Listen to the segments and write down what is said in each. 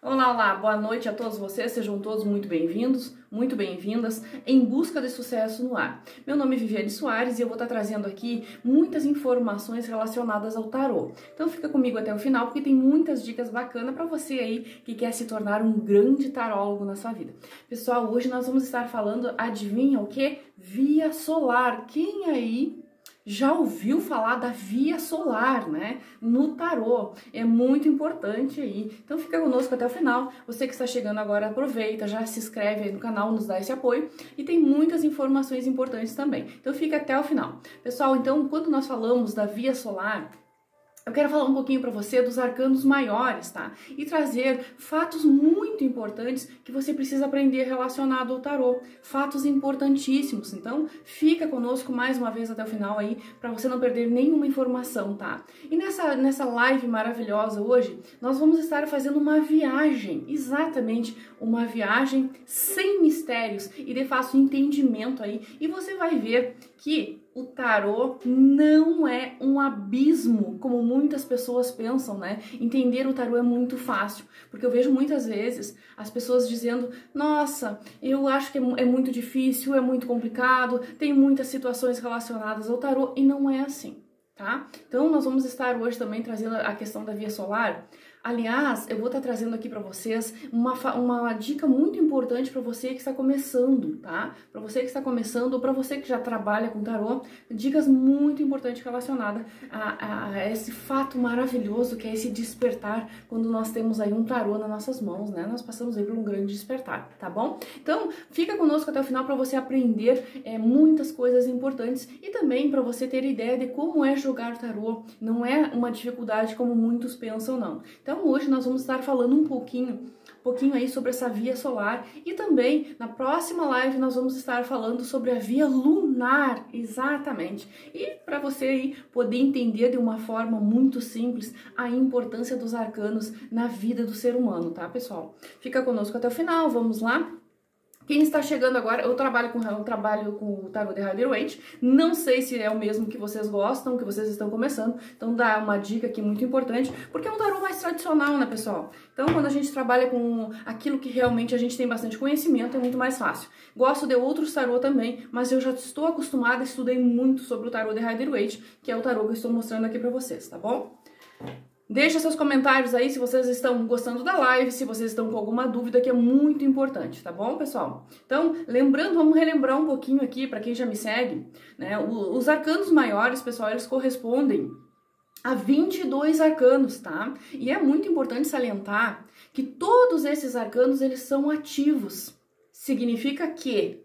Olá, olá, boa noite a todos vocês, sejam todos muito bem-vindos, muito bem-vindas em busca de sucesso no ar. Meu nome é Viviane Soares e eu vou estar trazendo aqui muitas informações relacionadas ao tarô. Então fica comigo até o final porque tem muitas dicas bacanas para você aí que quer se tornar um grande tarólogo na sua vida. Pessoal, hoje nós vamos estar falando, adivinha o que? Via solar. Quem aí já ouviu falar da via solar, né? No tarô. É muito importante aí. Então fica conosco até o final. Você que está chegando agora, aproveita, já se inscreve aí no canal, nos dá esse apoio. E tem muitas informações importantes também. Então fica até o final. Pessoal, então, quando nós falamos da via solar, eu quero falar um pouquinho para você dos arcanos maiores, tá? E trazer fatos muito importantes que você precisa aprender relacionado ao tarô. Fatos importantíssimos. Então, fica conosco mais uma vez até o final aí, para você não perder nenhuma informação, tá? E nessa live maravilhosa hoje, nós vamos estar fazendo uma viagem, exatamente, uma viagem sem mistérios e de fácil entendimento aí. E você vai ver que o tarô não é um abismo, como muitas pessoas pensam, né? Entender o tarô é muito fácil, porque eu vejo muitas vezes as pessoas dizendo: nossa, eu acho que é muito difícil, é muito complicado, tem muitas situações relacionadas ao tarô, e não é assim, tá? Então nós vamos estar hoje também trazendo a questão da via solar. Aliás, eu vou estar trazendo aqui para vocês uma dica muito importante para você que está começando, tá? Para você que está começando ou para você que já trabalha com tarô, dicas muito importantes relacionadas a esse fato maravilhoso que é esse despertar quando nós temos aí um tarô nas nossas mãos, né? Nós passamos aí por um grande despertar, tá bom? Então, fica conosco até o final para você aprender muitas coisas importantes e também para você ter ideia de como é jogar o tarô. Não é uma dificuldade como muitos pensam, não. Então hoje nós vamos estar falando um pouquinho aí sobre essa via solar e também na próxima live nós vamos estar falando sobre a via lunar, exatamente. E para você aí poder entender de uma forma muito simples a importância dos arcanos na vida do ser humano, tá, pessoal? Fica conosco até o final, vamos lá? Quem está chegando agora, eu trabalho com o tarô de Rider-Waite, não sei se é o mesmo que vocês gostam, que vocês estão começando, então dá uma dica aqui muito importante, porque é um tarô mais tradicional, né, pessoal? Então, quando a gente trabalha com aquilo que realmente a gente tem bastante conhecimento, é muito mais fácil. Gosto de outros tarô também, mas eu já estou acostumada, estudei muito sobre o tarô de Rider-Waite, que é o tarô que eu estou mostrando aqui para vocês, tá bom? Deixa seus comentários aí se vocês estão gostando da live, se vocês estão com alguma dúvida, que é muito importante, tá bom, pessoal? Então, lembrando, vamos relembrar um pouquinho aqui para quem já me segue, né? Os arcanos maiores, pessoal, eles correspondem a 22 arcanos, tá? E é muito importante salientar que todos esses arcanos, eles são ativos. Significa que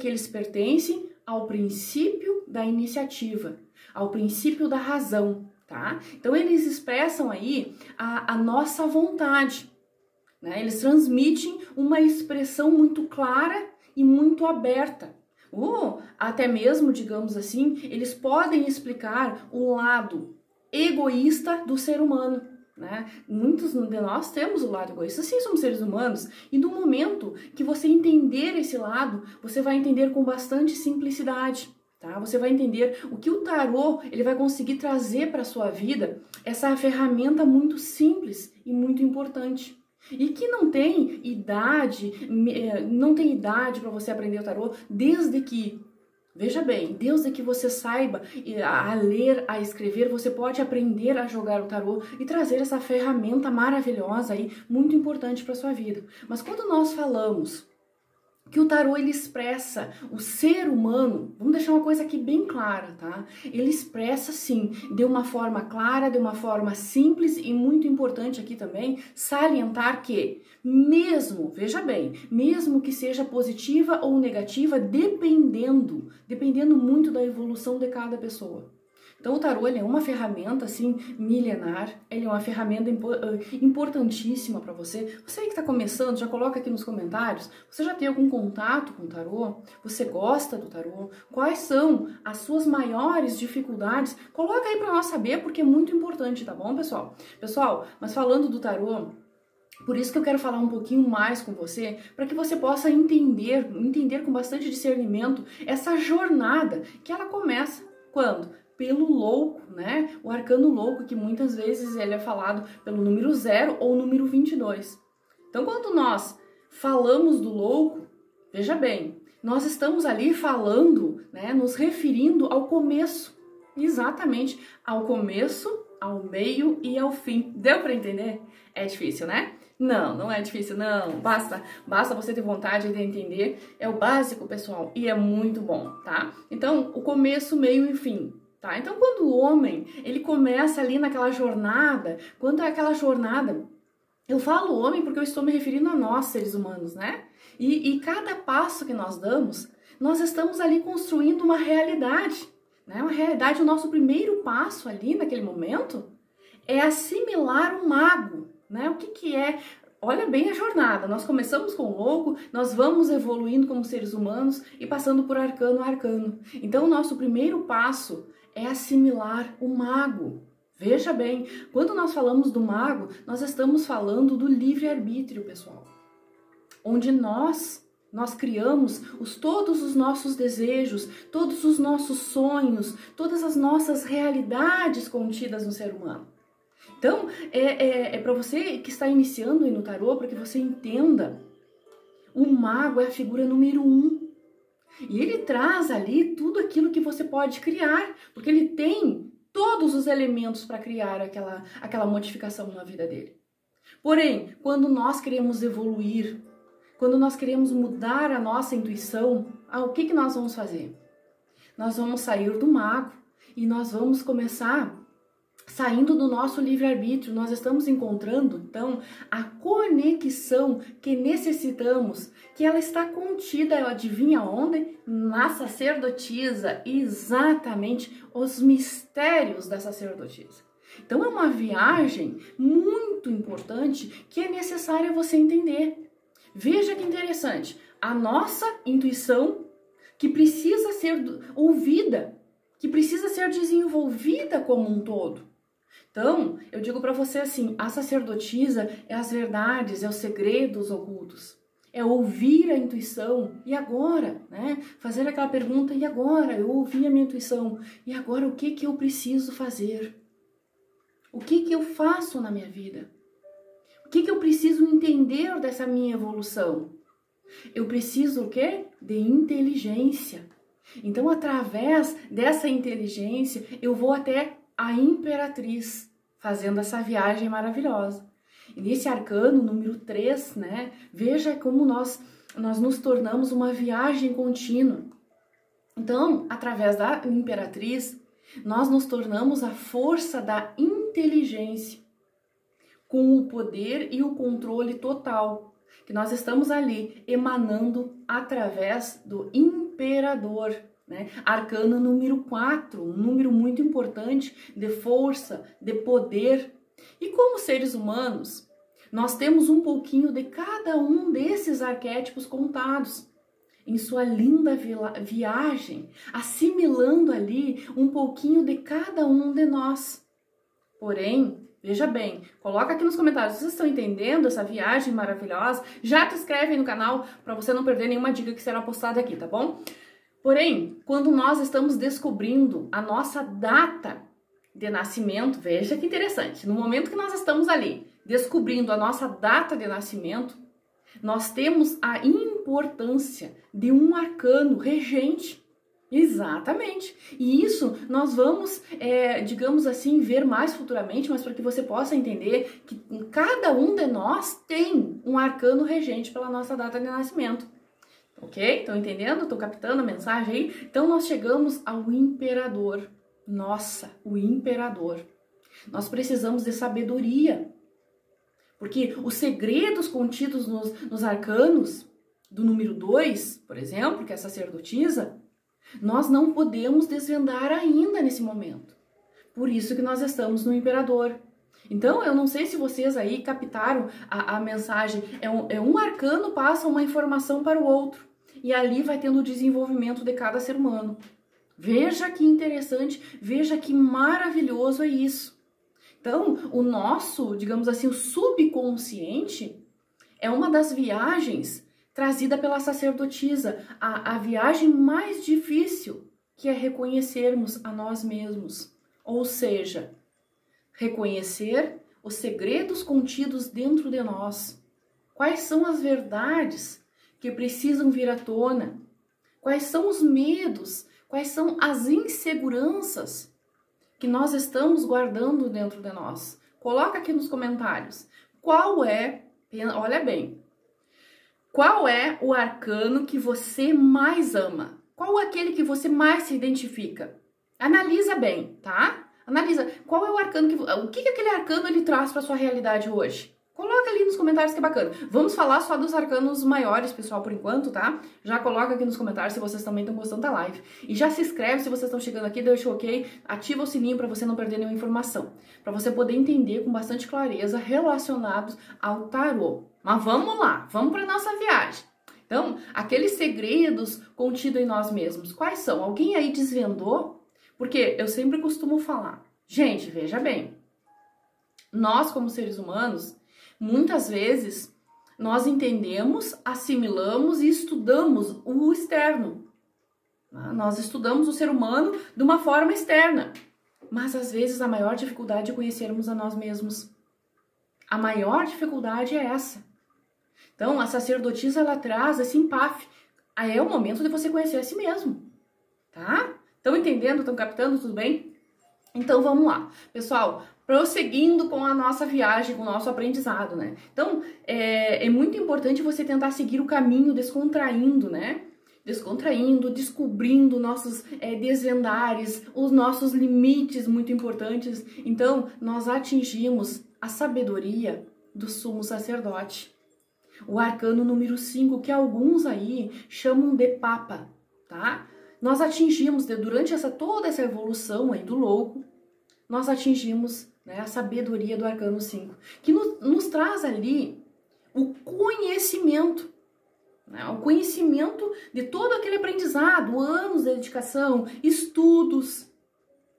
eles pertencem ao princípio da iniciativa, ao princípio da razão. Tá? Então eles expressam aí a nossa vontade, né? Eles transmitem uma expressão muito clara e muito aberta. Ou até mesmo, digamos assim, eles podem explicar o lado egoísta do ser humano. Né? Muitos de nós temos o lado egoísta, sim, somos seres humanos, e no momento que você entender esse lado, você vai entender com bastante simplicidade. Tá? Você vai entender o que o tarô ele vai conseguir trazer para a sua vida, essa ferramenta muito simples e muito importante. E que não tem idade para você aprender o tarô, desde que, veja bem, desde que você saiba a ler, a escrever, você pode aprender a jogar o tarô e trazer essa ferramenta maravilhosa aí, muito importante para a sua vida. Mas quando nós falamos que o tarô ele expressa o ser humano, vamos deixar uma coisa aqui bem clara, tá? Ele expressa sim, de uma forma clara, de uma forma simples e muito importante aqui também, salientar que mesmo, veja bem, mesmo que seja positiva ou negativa, dependendo muito da evolução de cada pessoa. Então o tarô ele é uma ferramenta assim milenar, ele é uma ferramenta importantíssima para você. Você que está começando, já coloca aqui nos comentários, você já tem algum contato com o tarô? Você gosta do tarô? Quais são as suas maiores dificuldades? Coloca aí para nós saber, porque é muito importante, tá bom, pessoal? Pessoal, mas falando do tarô, por isso que eu quero falar um pouquinho mais com você, para que você possa entender com bastante discernimento essa jornada que ela começa quando? pelo louco, né? O arcano louco, que muitas vezes ele é falado pelo número 0 ou número 22. Então, quando nós falamos do louco, veja bem, nós estamos ali falando, né, nos referindo ao começo, exatamente ao começo, ao meio e ao fim. Deu para entender? É difícil, né? Não, não é difícil, não. Basta você ter vontade de entender. É o básico, pessoal, e é muito bom, tá? Então, o começo, meio e fim, tá? Então, quando o homem, ele começa ali naquela jornada, quando é aquela jornada, eu falo homem porque eu estou me referindo a nós, seres humanos, né? E cada passo que nós damos, nós estamos ali construindo uma realidade, né? Uma realidade, o nosso primeiro passo ali naquele momento é assimilar o mago, né? O que é? Olha bem a jornada, nós começamos com o louco, nós vamos evoluindo como seres humanos e passando por arcano a arcano. Então o nosso primeiro passo é assimilar o mago. Veja bem, quando nós falamos do mago, nós estamos falando do livre-arbítrio, pessoal. Onde nós criamos todos os nossos desejos, todos os nossos sonhos, todas as nossas realidades contidas no ser humano. Então, é para você que está iniciando aí no tarô, para que você entenda, o mago é a figura número 1. E ele traz ali tudo aquilo que você pode criar, porque ele tem todos os elementos para criar aquela modificação na vida dele. Porém, quando nós queremos evoluir, quando nós queremos mudar a nossa intuição, o que nós vamos fazer? Nós vamos sair do mago e nós vamos começar saindo do nosso livre-arbítrio. Nós estamos encontrando, então, a conexão que necessitamos, que ela está contida, adivinha onde? Na sacerdotisa, exatamente os mistérios da sacerdotisa. Então, é uma viagem muito importante que é necessária você entender. Veja que interessante, a nossa intuição que precisa ser ouvida, que precisa ser desenvolvida como um todo. Então, eu digo para você assim, a sacerdotisa é as verdades, é os segredos ocultos. É ouvir a intuição. E agora, né? Fazer aquela pergunta, e agora? Eu ouvi a minha intuição. E agora o que eu preciso fazer? O que eu faço na minha vida? O que eu preciso entender dessa minha evolução? Eu preciso o quê? De inteligência. Então, através dessa inteligência, eu vou até a Imperatriz, fazendo essa viagem maravilhosa. E nesse arcano, número 3, né? Veja como nós nos tornamos uma viagem contínua. Então, através da Imperatriz, nós nos tornamos a força da inteligência, com o poder e o controle total, que nós estamos ali emanando através do Imperador, né? Arcano número 4, um número muito importante de força, de poder. E como seres humanos, nós temos um pouquinho de cada um desses arquétipos contados em sua linda viagem, assimilando ali um pouquinho de cada um de nós. Porém, veja bem, coloca aqui nos comentários, vocês estão entendendo essa viagem maravilhosa? Já te inscreve aí no canal para você não perder nenhuma dica que será postada aqui, tá bom? Porém, quando nós estamos descobrindo a nossa data de nascimento, veja que interessante, no momento que nós estamos ali descobrindo a nossa data de nascimento, nós temos a importância de um arcano regente. Exatamente. E isso nós vamos, digamos assim, ver mais futuramente, mas para que você possa entender que cada um de nós tem um arcano regente pela nossa data de nascimento. Ok? Estão entendendo? Estão captando a mensagem aí? Então nós chegamos ao Imperador. Nossa, o Imperador. Nós precisamos de sabedoria. Porque os segredos contidos nos arcanos do número 2, por exemplo, que é a sacerdotisa, nós não podemos desvendar ainda nesse momento. Por isso que nós estamos no Imperador. Então, eu não sei se vocês aí captaram a mensagem. É um arcano passa uma informação para o outro. E ali vai tendo o desenvolvimento de cada ser humano. Veja que interessante, veja que maravilhoso é isso. Então, o nosso, digamos assim, o subconsciente é uma das viagens trazida pela sacerdotisa, a viagem mais difícil que é reconhecermos a nós mesmos, ou seja, reconhecer os segredos contidos dentro de nós. Quais são as verdades que precisam vir à tona? Quais são os medos? Quais são as inseguranças que nós estamos guardando dentro de nós? Coloca aqui nos comentários. Olha bem, qual é o arcano que você mais ama? Qual é aquele que você mais se identifica? Analisa bem, tá? Analisa qual é o arcano o que aquele arcano ele traz para sua realidade hoje. Coloca ali nos comentários que é bacana. Vamos falar só dos arcanos maiores, pessoal, por enquanto, tá? Já coloca aqui nos comentários se vocês também estão gostando da live. E já se inscreve se vocês estão chegando aqui, deixa o ok, ativa o sininho para você não perder nenhuma informação. Para você poder entender com bastante clareza relacionados ao tarô. Mas vamos lá, vamos para nossa viagem. Então, aqueles segredos contidos em nós mesmos, quais são? Alguém aí desvendou? Porque eu sempre costumo falar, gente, veja bem, nós como seres humanos, muitas vezes nós entendemos, assimilamos e estudamos o externo. Nós estudamos o ser humano de uma forma externa, mas às vezes a maior dificuldade é conhecermos a nós mesmos. A maior dificuldade é essa. Então, a sacerdotisa, ela traz esse empate. Aí é o momento de você conhecer a si mesmo, tá? Estão entendendo? Estão captando? Tudo bem? Então, vamos lá. Pessoal, prosseguindo com a nossa viagem, com o nosso aprendizado, né? Então, é muito importante você tentar seguir o caminho descontraindo, né? Descontraindo, descobrindo nossos desvendares, os nossos limites muito importantes. Então, nós atingimos a sabedoria do sumo sacerdote. O arcano número 5, que alguns aí chamam de Papa, tá? Nós atingimos, durante toda essa evolução aí do louco, nós atingimos, né, a sabedoria do arcano 5, que nos traz ali o conhecimento, né, o conhecimento de todo aquele aprendizado, anos de dedicação, estudos.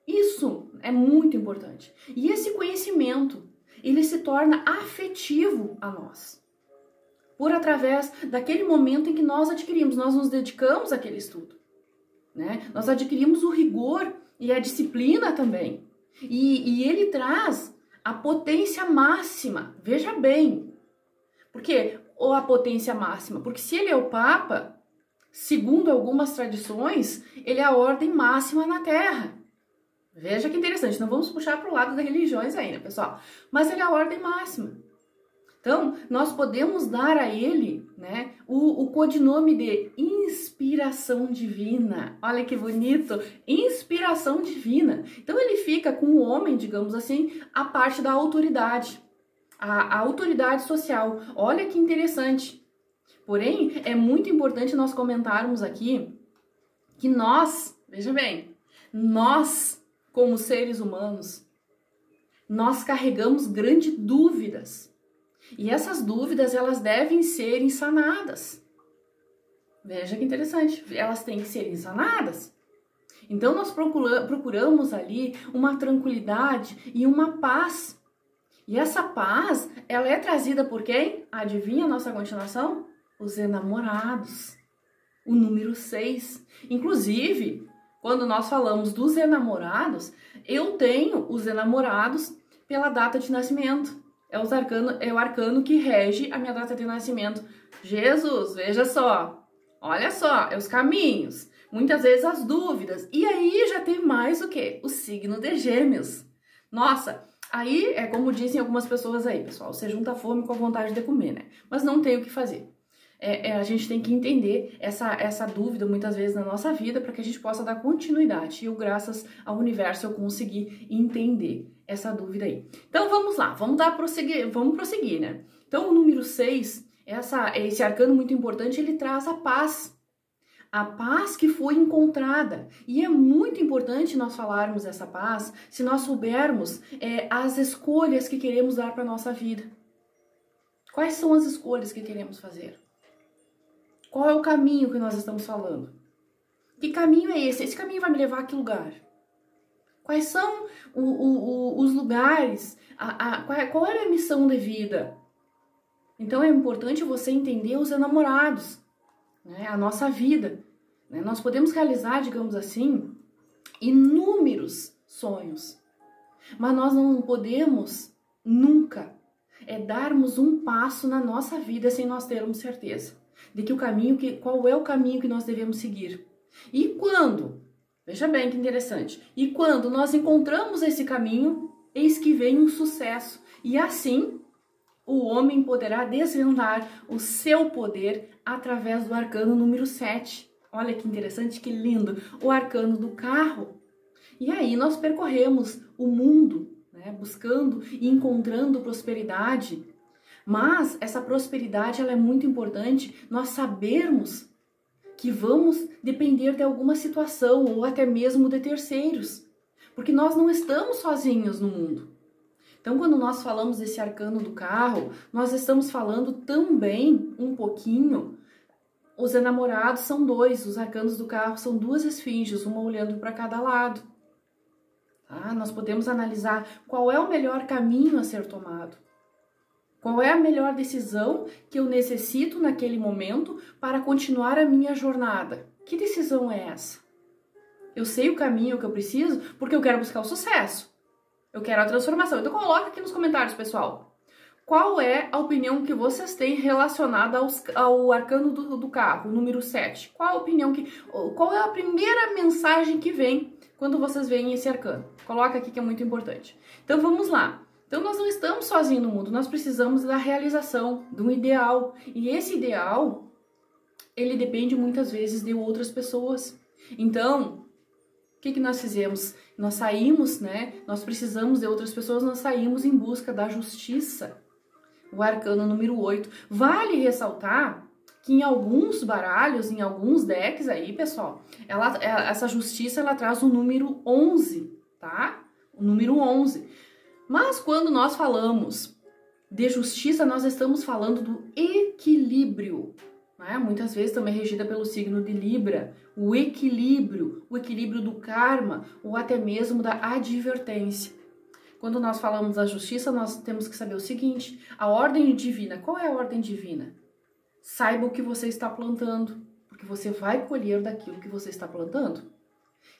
Isso é muito importante. E esse conhecimento, ele se torna afetivo a nós. Por através daquele momento em que nós adquirimos, nós nos dedicamos àquele estudo, né? Nós adquirimos o rigor e a disciplina também. E ele traz a potência máxima, veja bem. Por quê? Ou a potência máxima? Porque se ele é o Papa, segundo algumas tradições, ele é a ordem máxima na Terra. Veja que interessante, não vamos puxar para o lado das religiões ainda, pessoal. Mas ele é a ordem máxima. Então, nós podemos dar a ele, né, o codinome de inspiração divina. Olha que bonito! Inspiração divina. Então, ele fica com o homem, digamos assim, a parte da autoridade. A autoridade social. Olha que interessante. Porém, é muito importante nós comentarmos aqui que nós, veja bem, nós, como seres humanos, nós carregamos grandes dúvidas. E essas dúvidas, elas devem ser insanadas. Veja que interessante, elas têm que ser insanadas. Então, nós procuramos ali uma tranquilidade e uma paz. E essa paz, ela é trazida por quem? Adivinha a nossa continuação? Os enamorados. O número 6. Inclusive, quando nós falamos dos enamorados, eu tenho os enamorados pela data de nascimento. É o arcano que rege a minha data de nascimento. Jesus, veja só. Olha só, os caminhos. Muitas vezes as dúvidas. E aí já tem mais o quê? O signo de Gêmeos. Nossa, aí é como dizem algumas pessoas aí, pessoal. Você junta a fome com a vontade de comer, né? Mas não tem o que fazer. A gente tem que entender essa dúvida muitas vezes na nossa vida para que a gente possa dar continuidade. E eu, graças ao universo, eu consegui entender essa dúvida aí. Então vamos lá, vamos prosseguir, né? Então o número 6, esse arcano muito importante, ele traz a paz. A paz que foi encontrada. E é muito importante nós falarmos dessa paz se nós soubermos as escolhas que queremos dar para a nossa vida. Quais são as escolhas que queremos fazer? Qual é o caminho que nós estamos falando? Que caminho é esse? Esse caminho vai me levar a que lugar? Quais são os lugares? Qual é a minha missão de vida? Então é importante você entender os enamorados, né? A nossa vida. né? Nós podemos realizar, digamos assim, inúmeros sonhos, mas nós não podemos nunca darmos um passo na nossa vida sem nós termos certeza de que qual é o caminho que nós devemos seguir. E quando, veja bem que interessante, e quando nós encontramos esse caminho, eis que vem um sucesso, e assim o homem poderá desvendar o seu poder através do arcano número 7. Olha que interessante, que lindo, o arcano do carro. E aí nós percorremos o mundo, né, buscando e encontrando prosperidade. Mas essa prosperidade ela é muito importante nós sabermos que vamos depender de alguma situação ou até mesmo de terceiros, porque nós não estamos sozinhos no mundo. Então, quando nós falamos desse arcano do carro, nós estamos falando também um pouquinho. Os enamorados são dois, os arcanos do carro são duas esfinges, uma olhando para cada lado. Tá? Nós podemos analisar qual é o melhor caminho a ser tomado. Qual é a melhor decisão que eu necessito naquele momento para continuar a minha jornada? Que decisão é essa? Eu sei o caminho que eu preciso porque eu quero buscar o sucesso. Eu quero a transformação. Então coloca aqui nos comentários, pessoal. Qual é a opinião que vocês têm relacionada ao arcano do carro, o número 7? Qual é a primeira mensagem que vem quando vocês veem esse arcano? Coloca aqui que é muito importante. Então vamos lá. Então nós não estamos sozinhos no mundo, nós precisamos da realização, de um ideal. E esse ideal, ele depende muitas vezes de outras pessoas. Então, o que nós fizemos? Nós saímos, né? Nós precisamos de outras pessoas, nós saímos em busca da justiça. O arcano número 8. Vale ressaltar que em alguns baralhos, em alguns decks aí, pessoal, essa justiça, ela traz o número 11, tá? O número 11. Mas quando nós falamos de justiça, nós estamos falando do equilíbrio, né? Muitas vezes também regida pelo signo de Libra, o equilíbrio do karma ou até mesmo da advertência. Quando nós falamos da justiça, nós temos que saber o seguinte, a ordem divina, qual é a ordem divina? Saiba o que você está plantando, porque você vai colher daquilo que você está plantando.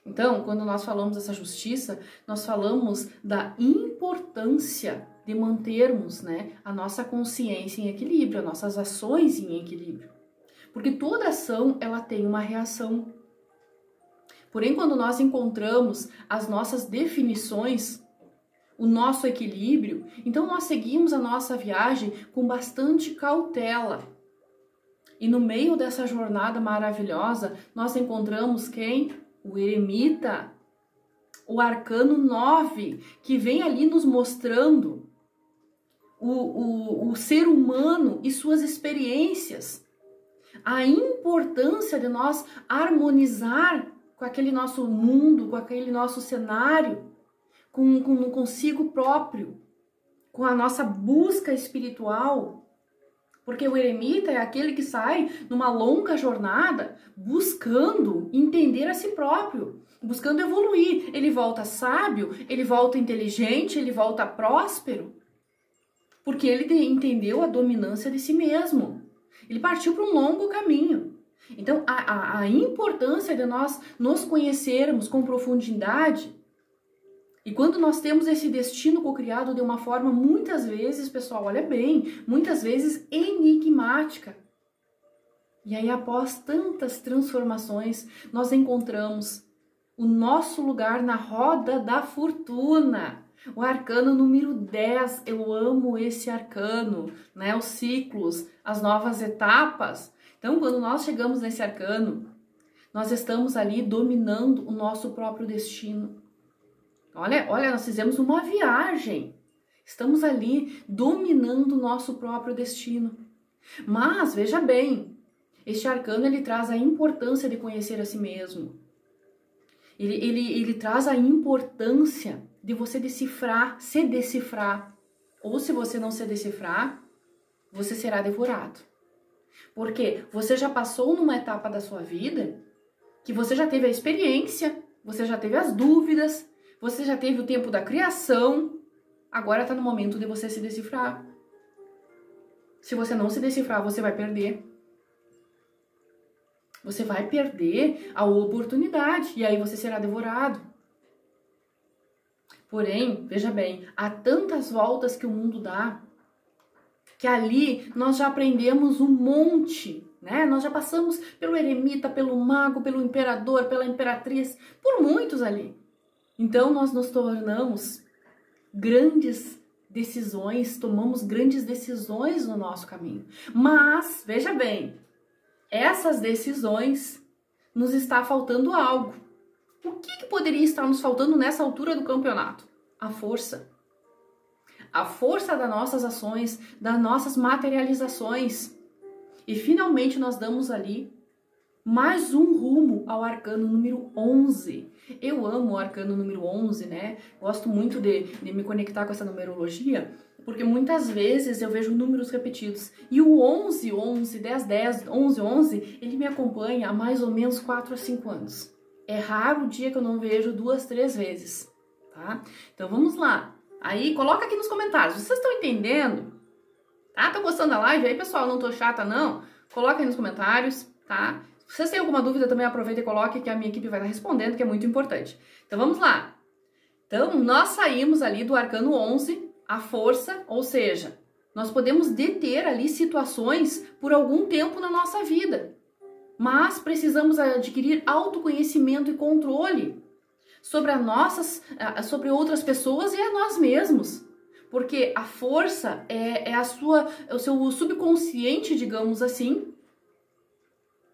Então, quando nós falamos dessa justiça, nós falamos da importância de mantermos, né, a nossa consciência em equilíbrio, as nossas ações em equilíbrio. Porque toda ação, ela tem uma reação. Porém, quando nós encontramos as nossas definições, o nosso equilíbrio, então nós seguimos a nossa viagem com bastante cautela. E no meio dessa jornada maravilhosa, nós encontramos quem? O eremita, o arcano 9, que vem ali nos mostrando o ser humano e suas experiências. A importância de nós harmonizar com aquele nosso mundo, com aquele nosso cenário, consigo próprio, com a nossa busca espiritual. Porque o eremita é aquele que sai numa longa jornada buscando entender a si próprio, buscando evoluir. Ele volta sábio, ele volta inteligente, ele volta próspero, porque ele entendeu a dominância de si mesmo. Ele partiu para um longo caminho. Então, a importância de nós nos conhecermos com profundidade. E quando nós temos esse destino cocriado de uma forma, muitas vezes, pessoal, olha bem, muitas vezes enigmática. E aí, após tantas transformações, nós encontramos o nosso lugar na roda da fortuna. O arcano número 10, eu amo esse arcano, né? Os ciclos, as novas etapas. Então, quando nós chegamos nesse arcano, nós estamos ali dominando o nosso próprio destino. Olha, nós fizemos uma viagem. Estamos ali dominando o nosso próprio destino. Mas, veja bem, este arcano ele traz a importância de conhecer a si mesmo. Ele traz a importância de você decifrar, se decifrar. Ou se você não se decifrar, você será devorado. Porque você já passou numa etapa da sua vida que você já teve a experiência, você já teve as dúvidas, você já teve o tempo da criação, agora está no momento de você se decifrar. Se você não se decifrar, você vai perder. você vai perder a oportunidade e aí você será devorado. Porém, veja bem, há tantas voltas que o mundo dá, que ali nós já aprendemos um monte, né? Nós já passamos pelo eremita, pelo mago, pelo imperador, pela imperatriz, por muitos ali. Então nós nos tornamos grandes decisões, tomamos grandes decisões no nosso caminho. Mas, veja bem, essas decisões nos está faltando algo. O que poderia estar nos faltando nessa altura do campeonato? A força. A força das nossas ações, das nossas materializações. E finalmente nós damos ali mais um rumo ao arcano número 11. Eu amo o arcano número 11, né? Gosto muito de me conectar com essa numerologia, porque muitas vezes eu vejo números repetidos. E o 11, 11, 10, 10, 11, 11, ele me acompanha há mais ou menos 4 a 5 anos. É raro o dia que eu não vejo 2, 3 vezes, tá? Então vamos lá. Aí coloca aqui nos comentários, vocês estão entendendo? Tá? Estão gostando da live? Aí pessoal, não tô chata não? Coloca aí nos comentários, tá? Se vocês têm alguma dúvida também aproveita e coloque que a minha equipe vai estar respondendo, que é muito importante. Então vamos lá. Então nós saímos ali do arcano 11, a força, ou seja, nós podemos deter ali situações por algum tempo na nossa vida. Mas precisamos adquirir autoconhecimento e controle sobre outras pessoas e a nós mesmos. Porque a força é o seu subconsciente, digamos assim,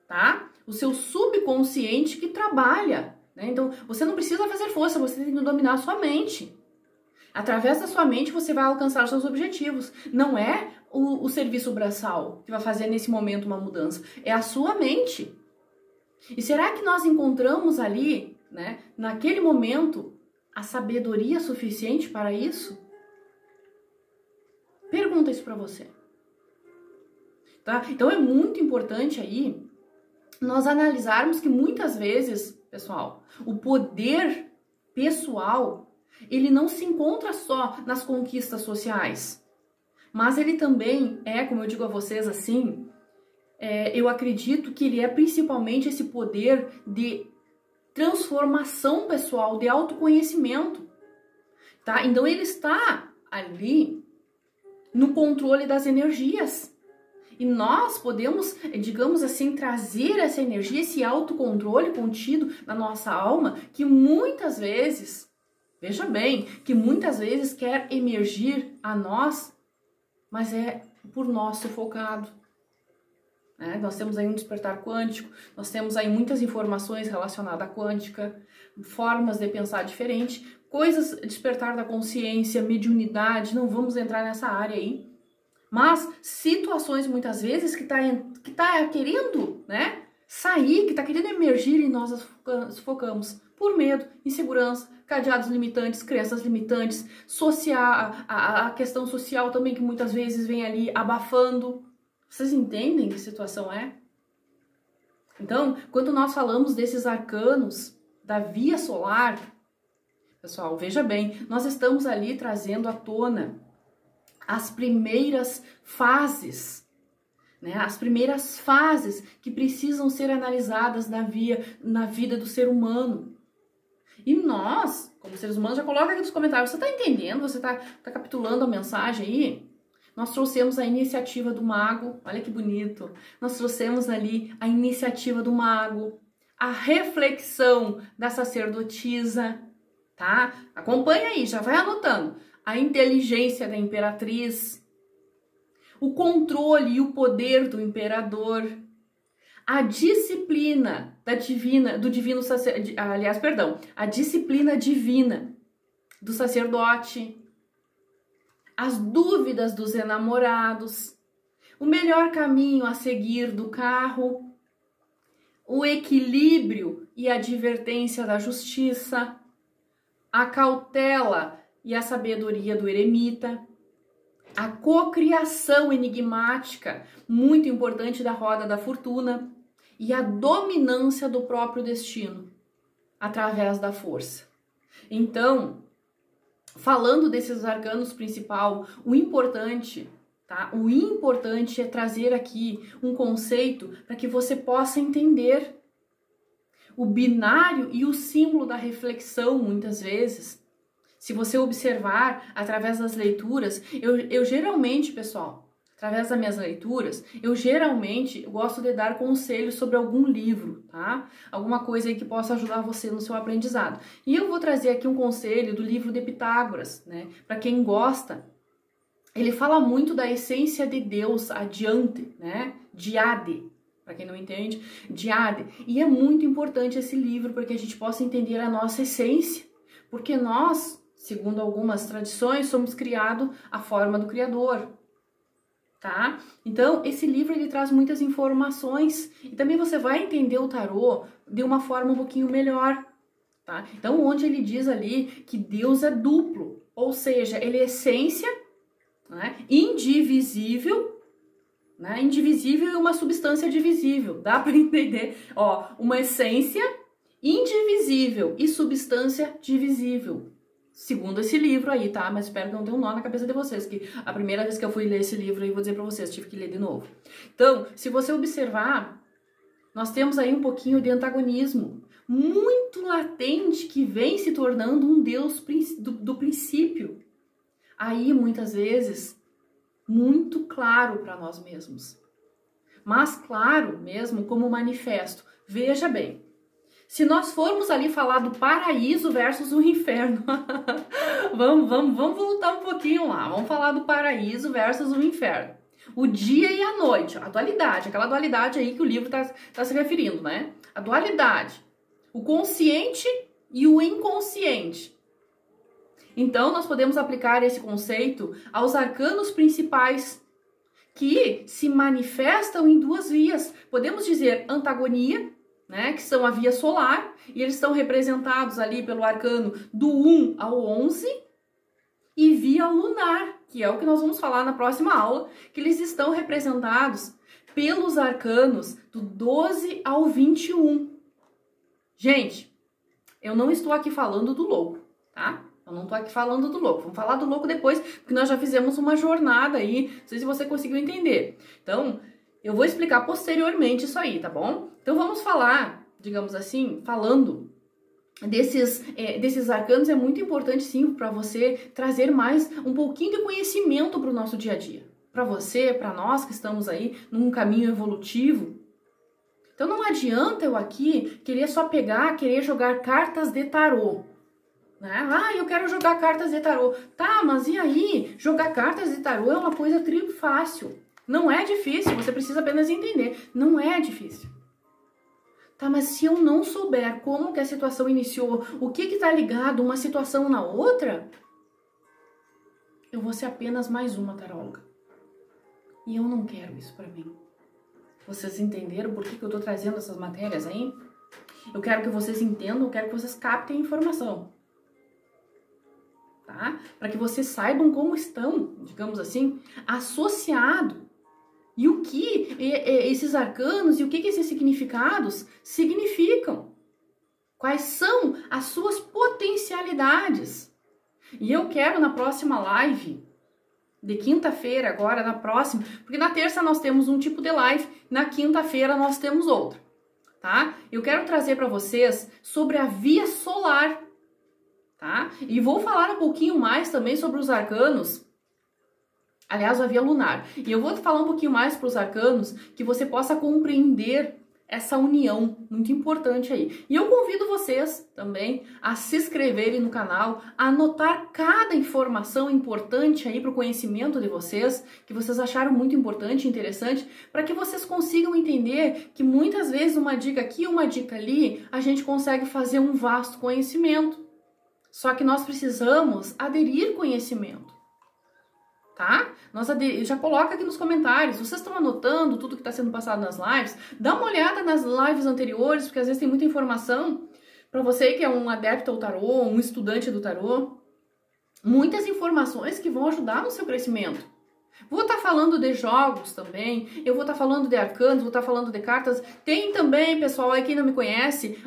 tá? O seu subconsciente que trabalha, né? Então, você não precisa fazer força, você tem que dominar a sua mente. Através da sua mente, você vai alcançar os seus objetivos. Não é o serviço braçal que vai fazer nesse momento uma mudança. É a sua mente. E será que nós encontramos ali, né, naquele momento, a sabedoria suficiente para isso? Pergunta isso para você. Tá? Então é muito importante aí nós analisarmos que muitas vezes, pessoal, o poder pessoal, ele não se encontra só nas conquistas sociais, mas ele também é, como eu digo a vocês assim, eu acredito que ele é principalmente esse poder de transformação pessoal, de autoconhecimento, tá? Então ele está ali no controle das energias. E nós podemos, digamos assim, trazer essa energia, esse autocontrole contido na nossa alma, que muitas vezes, veja bem, que muitas vezes quer emergir a nós, mas é por nós sufocado. Nós temos aí um despertar quântico, nós temos aí muitas informações relacionadas à quântica, formas de pensar diferente, coisas, despertar da consciência, mediunidade, não vamos entrar nessa área aí. Mas situações muitas vezes que tá querendo, né, sair, que tá querendo emergir e nós sufocamos por medo, insegurança, cadeados limitantes, crenças limitantes, a questão social também que muitas vezes vem ali abafando. Vocês entendem que situação é? Então, quando nós falamos desses arcanos da via solar, pessoal, veja bem, nós estamos ali trazendo à tona as primeiras fases, né? As primeiras fases que precisam ser analisadas na vida do ser humano. E nós, como seres humanos, já coloca aqui nos comentários, você está entendendo? Você está capitulando a mensagem aí? Nós trouxemos a iniciativa do mago, olha que bonito. Nós trouxemos ali a iniciativa do mago, a reflexão da sacerdotisa, tá? Acompanha aí, já vai anotando. A inteligência da imperatriz, o controle e o poder do imperador, a disciplina a disciplina divina do sacerdote, as dúvidas dos enamorados, o melhor caminho a seguir do carro, o equilíbrio e a advertência da justiça, a cautela e a sabedoria do eremita, a cocriação enigmática, muito importante da roda da fortuna, e a dominância do próprio destino, através da força. Então, falando desses arcanos principal, o importante, tá? tá? O importante é trazer aqui um conceito para que você possa entender o binário e o símbolo da reflexão, muitas vezes. Se você observar através das leituras, eu geralmente, pessoal, através das minhas leituras, eu geralmente gosto de dar conselhos sobre algum livro, tá? Alguma coisa aí que possa ajudar você no seu aprendizado. E eu vou trazer aqui um conselho do livro de Pitágoras, né? Para quem gosta, ele fala muito da essência de Deus adiante, né? Diade, para quem não entende, Diade. E é muito importante esse livro para que a gente possa entender a nossa essência, porque nós, segundo algumas tradições, somos criados à forma do Criador, tá? Então, esse livro ele traz muitas informações e também você vai entender o tarô de uma forma um pouquinho melhor, tá? Então, onde ele diz ali que Deus é duplo, ou seja, ele é essência, né? Indivisível, né? Indivisível e uma substância divisível, dá para entender? Ó, uma essência indivisível e substância divisível. Segundo esse livro aí, tá? Mas espero que não tenha um nó na cabeça de vocês, que a primeira vez que eu fui ler esse livro aí, vou dizer pra vocês, tive que ler de novo. Então, se você observar, nós temos aí um pouquinho de antagonismo, muito latente, que vem se tornando um Deus do princípio. Aí, muitas vezes, muito claro para nós mesmos. Mas claro mesmo como manifesto. Veja bem. Se nós formos ali falar do paraíso versus o inferno, vamos voltar um pouquinho lá, vamos falar do paraíso versus o inferno. O dia e a noite, a dualidade, aquela dualidade aí que o livro tá se referindo, né? A dualidade, o consciente e o inconsciente. Então, nós podemos aplicar esse conceito aos arcanos principais, que se manifestam em duas vias. Podemos dizer antagonia, né, que são a via solar, e eles estão representados ali pelo arcano do 1 ao 11, e via lunar, que é o que nós vamos falar na próxima aula, que eles estão representados pelos arcanos do 12 ao 21. Gente, eu não estou aqui falando do louco, tá? Eu não estou aqui falando do louco. Vamos falar do louco depois, porque nós já fizemos uma jornada aí, não sei se você conseguiu entender. Então, eu vou explicar posteriormente isso aí, tá bom? Então vamos falar, digamos assim, falando desses arcanos, é muito importante sim para você trazer mais um pouquinho de conhecimento para o nosso dia a dia. Para você, para nós que estamos aí num caminho evolutivo. Então não adianta eu aqui querer só pegar, querer jogar cartas de tarô. Né? Ah, eu quero jogar cartas de tarô. Tá, mas e aí? Jogar cartas de tarô é uma coisa fácil. Não é difícil, você precisa apenas entender. Não é difícil. Tá, mas se eu não souber como que a situação iniciou, o que está ligado uma situação na outra, eu vou ser apenas mais uma taróloga. E eu não quero isso para mim. Vocês entenderam por que eu tô trazendo essas matérias aí? Eu quero que vocês entendam, eu quero que vocês captem a informação. Tá? Para que vocês saibam como estão, digamos assim, associados. E o que esses arcanos e o que esses significados significam. Quais são as suas potencialidades. E eu quero na próxima live, de quinta-feira agora, na próxima, porque na terça nós temos um tipo de live, na quinta-feira nós temos outra, tá? Eu quero trazer para vocês sobre a via solar, tá? E vou falar um pouquinho mais também sobre os arcanos, aliás, a via lunar. E eu vou falar um pouquinho mais para os arcanos, que você possa compreender essa união muito importante aí. E eu convido vocês também a se inscreverem no canal, a anotar cada informação importante aí para o conhecimento de vocês, que vocês acharam muito importante e interessante, para que vocês consigam entender que muitas vezes uma dica aqui, uma dica ali, a gente consegue fazer um vasto conhecimento. Só que nós precisamos aderir conhecimento. Tá? Já coloca aqui nos comentários, vocês estão anotando tudo que está sendo passado nas lives? Dá uma olhada nas lives anteriores, porque às vezes tem muita informação. Para você que é um adepto ao tarô, um estudante do tarô, muitas informações que vão ajudar no seu crescimento. Vou estar falando de jogos também, eu vou estar falando de arcanos, vou estar falando de cartas. Tem também, pessoal, aí quem não me conhece,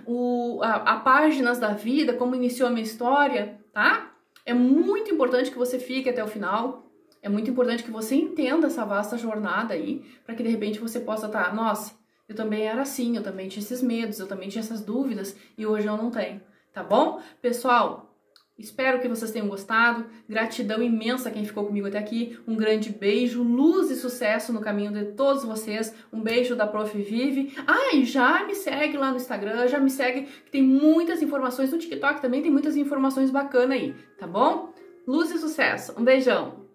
a Páginas da Vida, como iniciou a minha história, tá? É muito importante que você fique até o final. É muito importante que você entenda essa vasta jornada aí, para que de repente você possa estar, nossa, eu também era assim, eu também tinha esses medos, eu também tinha essas dúvidas e hoje eu não tenho, tá bom? Pessoal, espero que vocês tenham gostado, gratidão imensa a quem ficou comigo até aqui, um grande beijo, luz e sucesso no caminho de todos vocês, um beijo da Prof. Vivi. E já me segue lá no Instagram, já me segue, que tem muitas informações, no TikTok também tem muitas informações bacanas aí, tá bom? Luz e sucesso, um beijão!